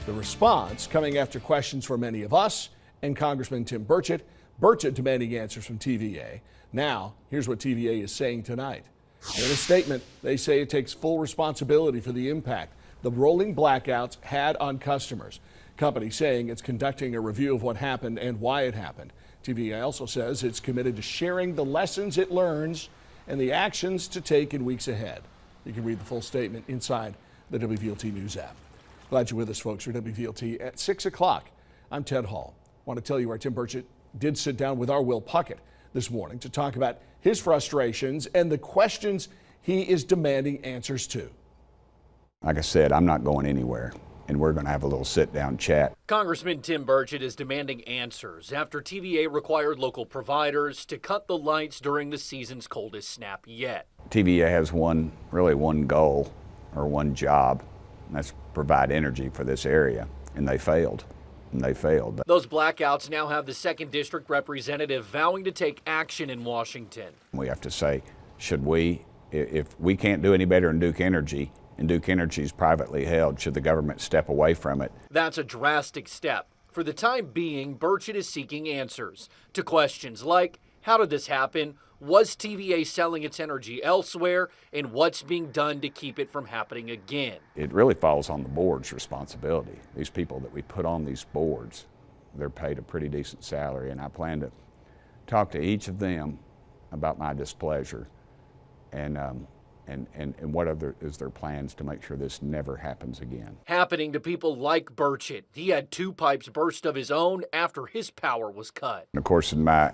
The response coming after questions from many of us and Congressman Tim Burchett. Burchett demanding answers from TVA. Now, here's what TVA is saying tonight. In a statement, they say it takes full responsibility for the impact the rolling blackouts had on customers. Company saying it's conducting a review of what happened and why it happened. TVA also says it's committed to sharing the lessons it learns and the actions to take in weeks ahead. You can read the full statement inside the WVLT News app. Glad you're with us, folks, for WVLT at 6 o'clock. I'm Ted Hall. Want to tell you our Tim Burchett did sit down with our Will Puckett this morning to talk about his frustrations and the questions he is demanding answers to. Like I said, I'm not going anywhere, and we're going to have a little sit-down chat. Congressman Tim Burchett is demanding answers after TVA required local providers to cut the lights during the season's coldest snap yet. TVA has one goal or one job, and that's provide energy for this area, and they failed. Those blackouts now have the 2nd District representative vowing to take action in Washington. We have to say, should we, if we can't do any better in Duke Energy, and Duke Energy is privately held, should the government step away from it? That's a drastic step. For the time being, Burchett is seeking answers to questions like, how did this happen? Was TVA selling its energy elsewhere? And what's being done to keep it from happening again? It really falls on the board's responsibility. These people that we put on these boards, they're paid a pretty decent salary, and I plan to talk to each of them about my displeasure and what is their plans to make sure this never happens again. Happening to people like Burchett. He had 2 pipes burst of his own after his power was cut. And of course, my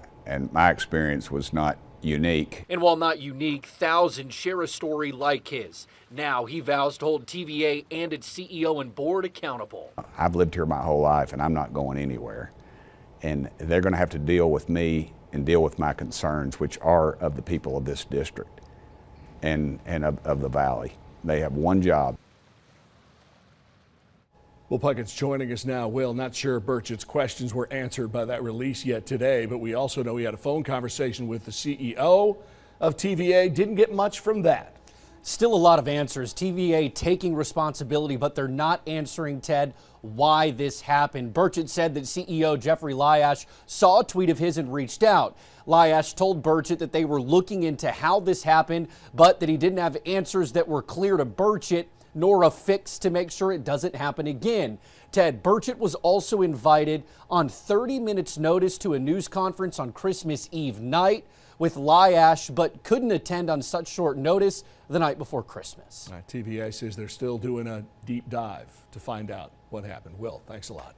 experience was not unique. And while not unique, thousands share a story like his. Now he vows to hold TVA and its CEO and board accountable. I've lived here my whole life, and I'm not going anywhere. And they're going to have to deal with me and deal with my concerns, which are of the people of this district and of the valley. They have one job. Will Puckett's joining us now. Will, not sure Burchett's questions were answered by that release yet today, but we also know he had a phone conversation with the CEO of TVA. Didn't get much from that. Still a lot of answers. TVA taking responsibility, but they're not answering, Ted, why this happened. Burchett said that CEO Jeffrey Lyash saw a tweet of his and reached out. Lyash told Burchett that they were looking into how this happened, but that he didn't have answers that were clear to Burchett, nor a fix to make sure it doesn't happen again. Ted, Burchett was also invited on 30 minutes notice to a news conference on Christmas Eve night with Lyash, but couldn't attend on such short notice the night before Christmas. TVA says they're still doing a deep dive to find out what happened. Will, thanks a lot.